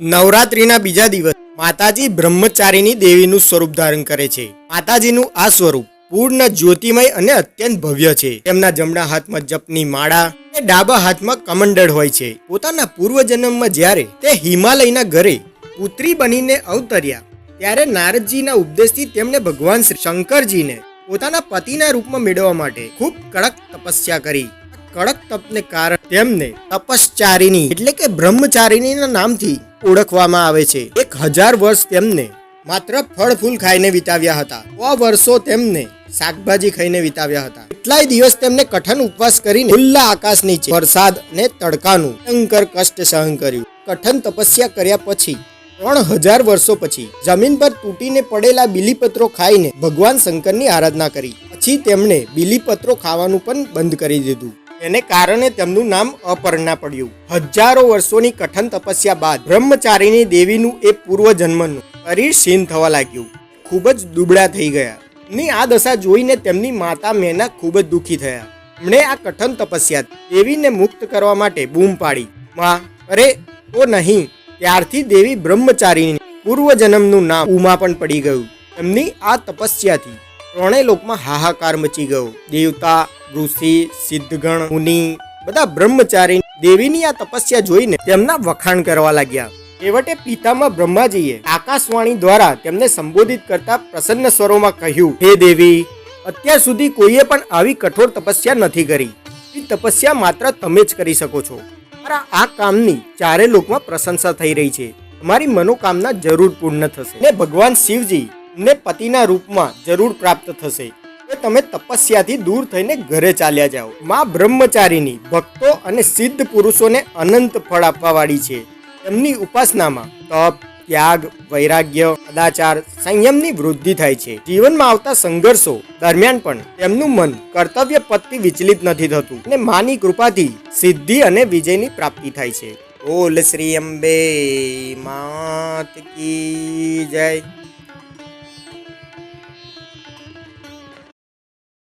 નવરાત્રીના બીજા દિવસ માતાજી બ્રહ્મચારીની દેવીનું સ્વરૂપ ધારણ કરે છે। માતાજીનું આ સ્વરૂપ પૂર્ણ જ્યોતિમય અને અત્યંત ભવ્ય છે। તેમના જમણા હાથમાં જપની માળા અને ડાબા હાથમાં કમંડળ હોય છે। પોતાના પૂર્વજન્મમાં જ્યારે તે હિમાલયના ઘરે પુત્રી બનીને અવતર્યા ત્યારે નારદજીના ઉપદેશથી તેમણે ભગવાન શ્રી શંકરજીને પોતાના પતિના રૂપમાં મેળવવા માટે ખૂબ કડક તપસ્યા કરી। કડક તપને કારણે તેમને તપશ્ચારિણી એટલે કે બ્રહ્મચારિણીના નામથી ઓળખવામાં આવે છે। 1000 વર્ષ તેમને માત્ર ફળ ફૂલ ખાઈને વિતાવ્યા હતા। 100 વર્ષો તેમને શાકભાજી ખાઈને વિતાવ્યા હતા। કેટલાય દિવસ તેમને કઠન ઉપવાસ કરીને ખુલ્લા આકાશ નીચે વરસાદ અને તડકાનું ભયંકર કષ્ટ સહન કર્યું। કઠન તપસ્યા કર્યા પછી 3000 વર્ષો પછી જમીન પર તૂટીને પડેલા બીલીપત્રો ખાઈને ભગવાન શંકરની આરાધના કરી। પછી તેમણે બીલીપત્રો ખાવાનું પણ બંધ કરી દીધું। એને કારણે તેમનું નામ અપર્ણા પડ્યું। હજારો વર્ષોની કઠન તપસ્યા બાદ બ્રહ્મચારીની દેવીનું એ પૂર્વજન્મનું શરીર ક્ષીણ થવા લાગ્યું। ખૂબ જ દુબળા થઈ ગયા। ની આ દશા જોઈને તેમની માતા મેના ખૂબ જ દુઃખી થયા। એમણે આ કઠન તપસ્યા દેવીને મુક્ત કરવા માટે બૂમ પાડી, માં અરે તો નહીં। ત્યારથી દેવી બ્રહ્મચારીની પૂર્વજન્મનું નામ ઉમા પણ પડી ગયું। એમની આ તપસ્યાથી ત્રણેય લોકમાં હાહાકાર મચી ગયો। દેવતા, ઋષિ, સિદ્ધગણ, મુનિ બધા બ્રહ્મચારી દેવીની આ તપસ્યા જોઈને તેમના વખાણ કરવા લાગ્યા। છેવટે પિતામહ બ્રહ્માજીએ આકાશવાણી દ્વારા તેમને સંબોધિત કરતા પ્રસન્ન સ્વરોમાં કહ્યું, હે દેવી, અત્યાર સુધી કોઈએ પણ આવી કઠોર તપસ્યા નથી કરી। એ તપસ્યા માત્ર તમે જ કરી શકો છો। તમારા આ કામની ચારે લોકમાં પ્રશંસા થઈ રહી છે। તમારી મનોકામના જરૂર પૂર્ણ થશે ને ભગવાન શિવજી ને પતિના રૂપમાં જરૂર પ્રાપ્ત થશે। તમે તપસ્યાથી દૂર થઈને ઘરે ચાલ્યા જાઓ। માં બ્રહ્મચારીની ભક્તો અને સિદ્ધ પુરુષોને અનંત ફળ આપવા વાળી છે। તેમની ઉપાસનામાં તપ, ત્યાગ, વૈરાગ્ય, સદાચાર, સંયમની વૃદ્ધિ થાય છે। જીવનમાં આવતા સંઘર્ષો દરમિયાન પણ તેમનું મન કર્તવ્ય પથથી વિચલિત નથી થતું અને માની કૃપાથી સિદ્ધિ અને વિજયની પ્રાપ્તિ થાય છે। બોલ શ્રી અંબે માત કી જય।